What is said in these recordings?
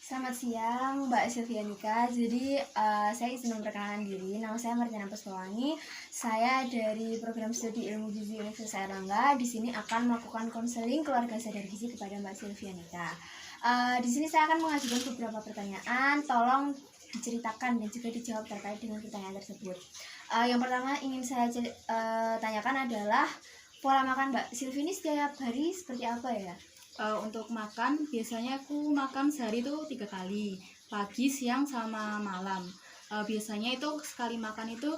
Selamat siang, Mbak Silvianika. Saya izin memperkenalkan diri. Nama saya Martina Puspawangi. Saya dari program studi Ilmu Gizi Universitas Airlangga. Di sini akan melakukan konseling keluarga sadar gizi kepada Mbak Silvianika. Di sini saya akan mengajukan beberapa pertanyaan. Tolong diceritakan dan juga dijawab terkait dengan pertanyaan tersebut. Yang pertama ingin saya tanyakan adalah pola makan Mbak Silvi ini setiap hari seperti apa ya? Untuk makan biasanya aku makan sehari itu 3 kali, pagi, siang, sama malam. Biasanya itu sekali makan itu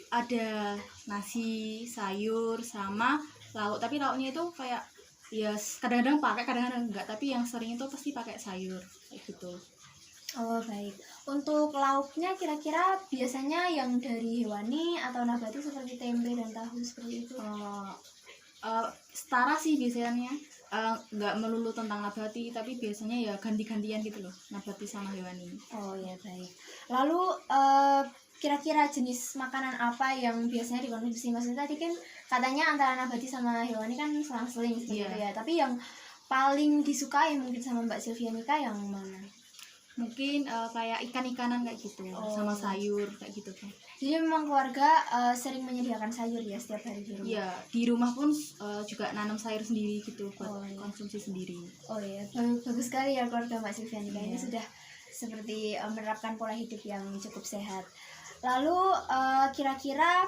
ada nasi, sayur, sama lauk, tapi lauknya itu kayak ya kadang-kadang pakai, kadang-kadang enggak, tapi yang sering itu pasti pakai sayur kayak gitu. Oh baik, untuk lauknya kira-kira biasanya yang dari hewani atau nabati seperti tempe dan tahu seperti itu? Setara sih biasanya, nggak melulu tentang nabati, tapi biasanya ya ganti-gantian gitu loh, nabati sama hewani. Oh ya baik. Lalu kira-kira jenis makanan apa yang biasanya dikonsumsi? Maksudnya tadi kan katanya antara nabati sama hewani kan selang-seling seperti Iya. itu ya. Tapi yang paling disukai mungkin sama Mbak Silvianika yang mana? Mungkin kayak ikan-ikanan kayak gitu, sama sayur kayak gitu kan. Jadi memang keluarga sering menyediakan sayur ya setiap hari di rumah. Iya, di rumah pun juga nanam sayur sendiri gitu buat Oh, iya. konsumsi sendiri. Oh ya, bagus sekali ya keluarga Mbak Silvianika ini Iya. sudah seperti menerapkan pola hidup yang cukup sehat. Lalu kira-kira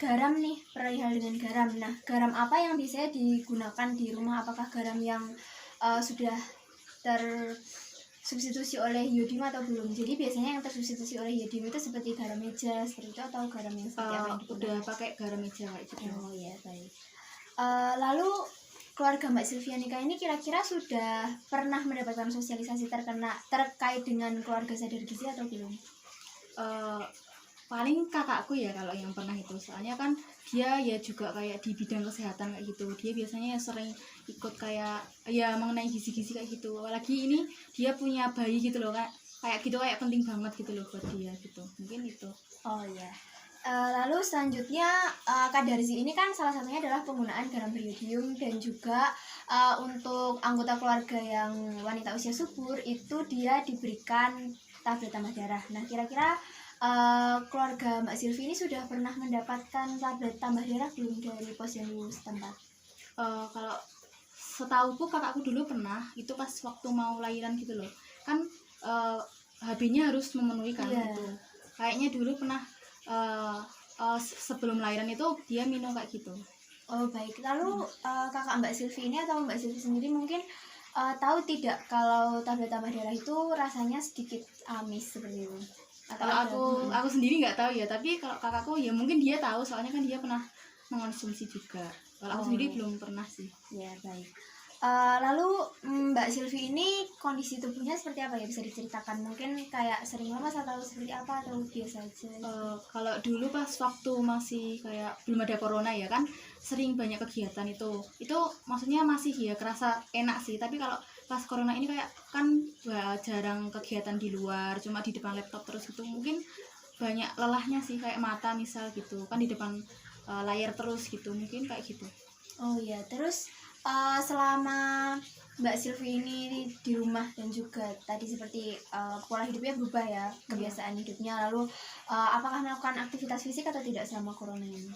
garam nih, perihal dengan garam. Nah, garam apa yang biasanya digunakan di rumah? Apakah garam yang sudah tersubstitusi oleh iodium atau belum? Jadi biasanya yang tersubstitusi oleh iodium itu seperti garam meja seperti itu atau garam yang seperti apa yang digunakan? Udah pakai garam meja kayak gitu. Oh ya baik. Lalu keluarga Mbak Silvianika ini kira-kira sudah pernah mendapatkan sosialisasi terkait dengan keluarga sadar gizi atau belum? Paling kakakku ya kalau yang pernah itu, soalnya kan dia ya juga kayak di bidang kesehatan kayak gitu. Dia biasanya sering ikut kayak ya mengenai gizi-gizi kayak gitu. Apalagi ini dia punya bayi gitu loh, kayak gitu, kayak penting banget gitu loh buat dia gitu. Mungkin itu. Oh ya. Lalu selanjutnya kadar gizi ini kan salah satunya adalah penggunaan garam beriodium dan juga untuk anggota keluarga yang wanita usia subur itu dia diberikan tablet tambah darah. Nah kira-kira keluarga Mbak Silvi ini sudah pernah mendapatkan tablet tambah darah belum dari posyandu setempat? Kalau setauku kakakku dulu pernah, itu pas waktu mau lahiran gitu loh kan, HB-nya harus memenuhi kan. Iya. Gitu. Kayaknya dulu pernah sebelum lahiran itu dia minum kayak gitu. Oh baik, lalu kakak Mbak Silvi ini atau Mbak Silvi sendiri mungkin tahu tidak kalau tablet tambah darah itu rasanya sedikit amis seperti itu? Atau Kalau ada? aku sendiri nggak tahu ya, tapi kalau kakakku ya mungkin dia tahu, soalnya kan dia pernah mengonsumsi juga. Kalau aku sendiri belum pernah sih. Ya baik. Lalu Mbak Silvi ini kondisi tubuhnya seperti apa ya, bisa diceritakan? Mungkin kayak sering lemas atau seperti apa atau biasa aja? Kalau dulu pas waktu masih kayak belum ada corona ya kan, sering banyak kegiatan itu maksudnya masih ya kerasa enak sih. Tapi kalau pas corona ini kayak kan jarang kegiatan di luar, cuma di depan laptop terus gitu, mungkin banyak lelahnya sih, kayak mata misal gitu kan di depan layar terus gitu, mungkin kayak gitu. Oh ya, terus selama Mbak Silvi ini di rumah dan juga tadi seperti pola hidupnya berubah ya, kebiasaan hidupnya. Lalu apakah melakukan aktivitas fisik atau tidak selama corona ini?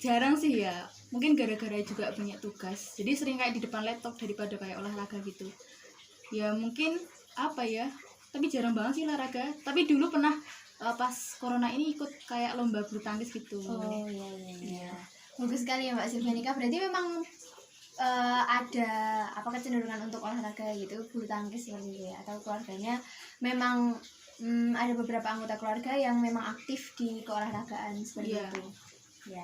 Jarang sih ya, mungkin gara-gara juga banyak tugas, jadi sering kayak di depan laptop daripada kayak olahraga gitu ya. Mungkin apa ya, tapi jarang banget sih olahraga. Tapi dulu pernah pas corona ini ikut kayak lomba bulu tangkis gitu. Oh iya. Bagus sekali ya Mbak Silvianika. Berarti memang ada apa kecenderungan untuk olahraga gitu, bulu tangkis seperti itu ya, atau keluarganya memang ada beberapa anggota keluarga yang memang aktif di keolahragaan seperti Iya. itu ya.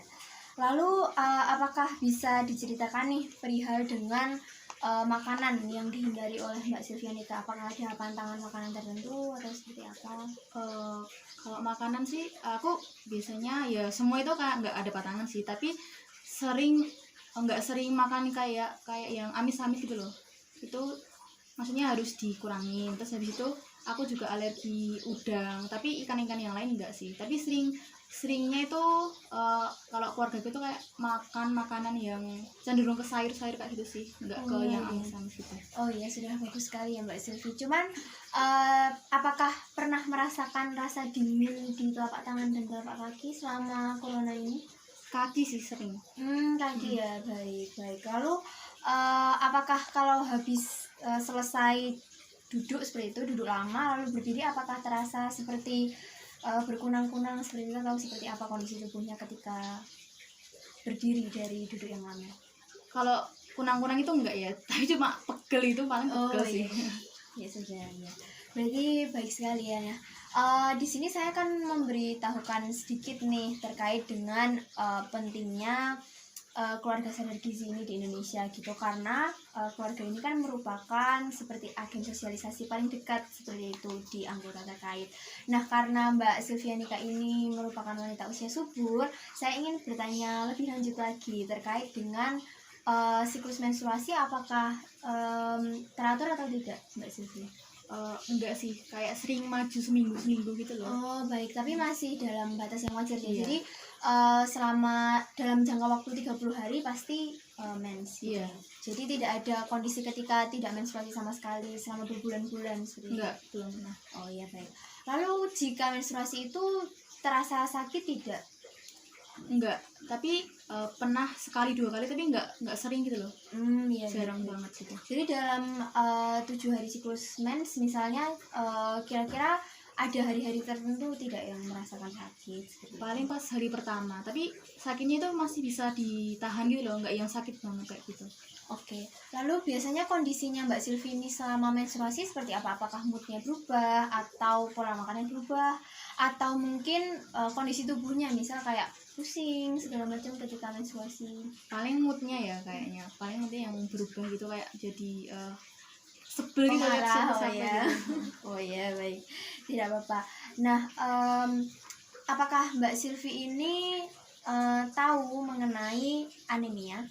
Lalu apakah bisa diceritakan nih perihal dengan makanan yang dihindari oleh Mbak Silvianika? Apakah ada pantangan makanan tertentu atau seperti apa? Kalau makanan sih aku biasanya ya semua itu kayak nggak ada patangan sih, tapi nggak sering makan kayak yang amis-amis gitu loh. Itu maksudnya harus dikurangin. Terus habis itu aku juga alergi udang, tapi ikan-ikan yang lain enggak sih. Tapi sering seringnya itu kalau keluarga itu kayak makan makanan yang cenderung ke sayur-sayur kayak gitu sih, nggak ke yang iya. amis-amis gitu. Oh iya, sudah bagus sekali ya Mbak Silvi. Cuman apakah pernah merasakan rasa dingin di telapak tangan dan telapak kaki selama corona ini? Kaki sih sering. Kaki ya, baik baik. Lalu apakah kalau habis selesai duduk seperti itu, duduk lama lalu berdiri, apakah terasa seperti berkunang-kunang seperti itu, atau seperti apa kondisi tubuhnya ketika berdiri dari duduk yang lama? Kalau kunang-kunang itu enggak ya, tapi cuma pegel, itu paling pegel sih. Iya. Ya sudah ya. Berarti baik sekali ya. Di sini saya akan memberitahukan sedikit nih terkait dengan pentingnya keluarga sadar gizi ini di Indonesia gitu, karena keluarga ini kan merupakan seperti agen sosialisasi paling dekat seperti itu di anggota terkait. Nah, karena Mbak Silvianika ini merupakan wanita usia subur, saya ingin bertanya lebih lanjut lagi terkait dengan siklus menstruasi, apakah teratur atau tidak Mbak Silvi? Enggak sih, kayak sering maju seminggu gitu loh. Oh baik, tapi masih dalam batas yang wajar ya. Iya. Jadi selama dalam jangka waktu 30 hari pasti mens gitu. Iya. Jadi tidak ada kondisi ketika tidak menstruasi sama sekali selama berbulan-bulan seperti itu. Enggak, belum pernah. Oh iya baik. Lalu jika menstruasi itu terasa sakit tidak? Enggak, tapi pernah sekali 2 kali, tapi enggak sering gitu loh. Iya. Jarang baik. banget gitu. Jadi dalam 7 hari siklus mens misalnya, kira-kira ada hari-hari tertentu tidak yang merasakan sakit seperti itu? Paling pas hari pertama, tapi sakitnya itu masih bisa ditahan gitu loh, enggak yang sakit banget kayak gitu. Oke, lalu biasanya kondisinya Mbak Silvi ini selama menstruasi seperti apa? Apakah moodnya berubah, atau pola makannya berubah, atau mungkin kondisi tubuhnya misal kayak pusing segala macam ketika menstruasi? Paling moodnya ya kayaknya, paling moodnya yang berubah gitu, kayak jadi sebel gitu lihat Pemarah, oh siapa ya. gitu. Oh ya, baik, tidak apa-apa. Nah, apakah Mbak Silvi ini tahu mengenai anemia?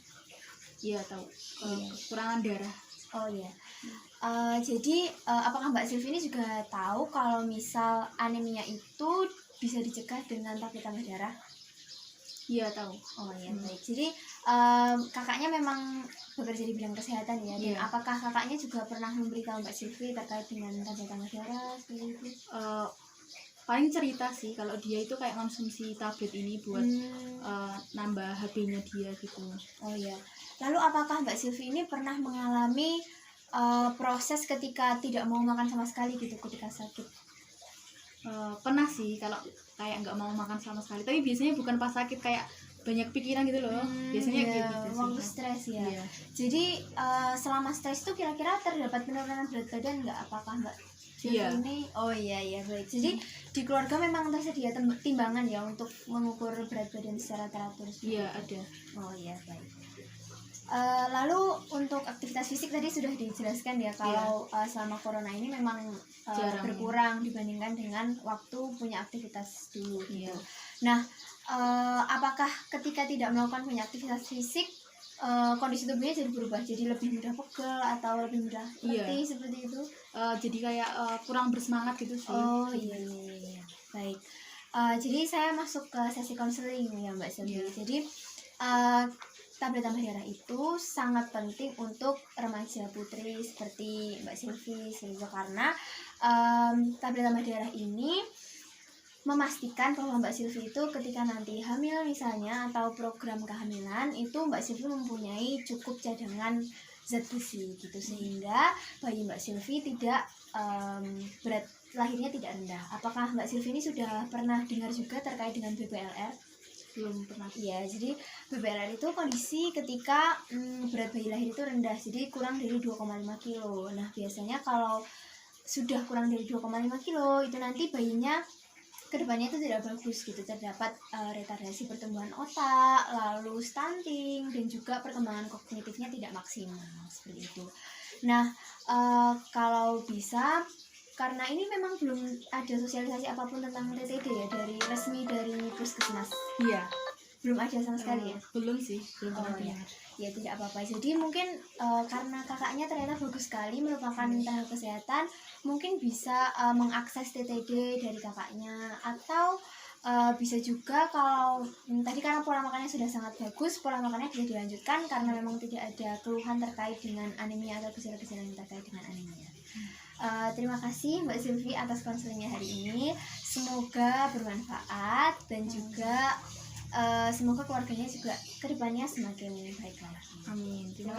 Iya tahu, Iya. kekurangan darah. Oh ya. Jadi apakah Mbak Silvi ini juga tahu kalau misal anemia itu bisa dicegah dengan tablet tambah darah? Iya tahu. Oh ya, baik. Jadi kakaknya memang bekerja di bidang kesehatan ya. Dan Iya. apakah kakaknya juga pernah memberitahu Mbak Silvi terkait dengan tablet tambah darah seperti itu? Paling cerita sih kalau dia itu kayak konsumsi tablet ini buat nambah HB-nya dia gitu. Oh ya. Lalu apakah Mbak Silvi ini pernah mengalami proses ketika tidak mau makan sama sekali gitu ketika sakit? Pernah sih kalau kayak nggak mau makan sama sekali, tapi biasanya bukan pas sakit, kayak banyak pikiran gitu loh. Biasanya Iya, gitu sih. waktu stres ya. Iya. Jadi selama stres itu kira-kira terdapat penurunan berat badan nggak? Apakah Mbak Silvi Iya. ini? Oh iya ya, baik. Jadi di keluarga memang tersedia timbangan ya untuk mengukur berat badan secara teratur. Iya ada. Oh iya, baik. Lalu untuk aktivitas fisik tadi sudah dijelaskan ya kalau selama corona ini memang Jarang. berkurang dibandingkan dengan waktu punya aktivitas dulu gitu. Iya. Nah, apakah ketika tidak melakukan punya aktivitas fisik kondisi tubuhnya jadi berubah, jadi lebih mudah pegel atau lebih mudah letih seperti itu? Jadi kayak kurang bersemangat gitu sih. Oh iya iya iya, baik. Jadi saya masuk ke sesi konseling ya Mbak Silvi. Iya. Jadi tablet tambah darah itu sangat penting untuk remaja putri seperti Mbak Silvi, karena tablet tambah darah ini memastikan bahwa Mbak Silvi itu ketika nanti hamil misalnya atau program kehamilan itu Mbak Silvi mempunyai cukup cadangan zat gizi gitu, sehingga bayi Mbak Silvi tidak berat lahirnya tidak rendah. Apakah Mbak Silvi ini sudah pernah dengar juga terkait dengan BBLR? Belum pernah. Iya, jadi BBLR itu kondisi ketika berat bayi lahir itu rendah, jadi kurang dari 2,5 kilo. Nah, biasanya kalau sudah kurang dari 2,5 kilo itu nanti bayinya kedepannya itu tidak bagus gitu, terdapat retardasi pertumbuhan otak, lalu stunting, dan juga perkembangan kognitifnya tidak maksimal seperti itu. Nah, kalau bisa, karena ini memang belum ada sosialisasi apapun tentang TTD ya dari resmi dari puskesmas. Iya. Belum ada sama sekali ya? Belum sih, belum Oh pernah ya, dengar. ya tidak apa-apa. Jadi mungkin karena kakaknya ternyata bagus sekali merupakan tenaga kesehatan, mungkin bisa mengakses TTD dari kakaknya, atau Bisa juga kalau tadi karena pola makannya sudah sangat bagus, pola makannya bisa dilanjutkan karena memang tidak ada keluhan terkait dengan anemia atau gejala-gejala yang terkait dengan anemia. Terima kasih Mbak Sylvie atas konselingnya hari ini. Semoga bermanfaat dan juga semoga keluarganya juga kedepannya semakin baik lagi. Amin. Terima kasih.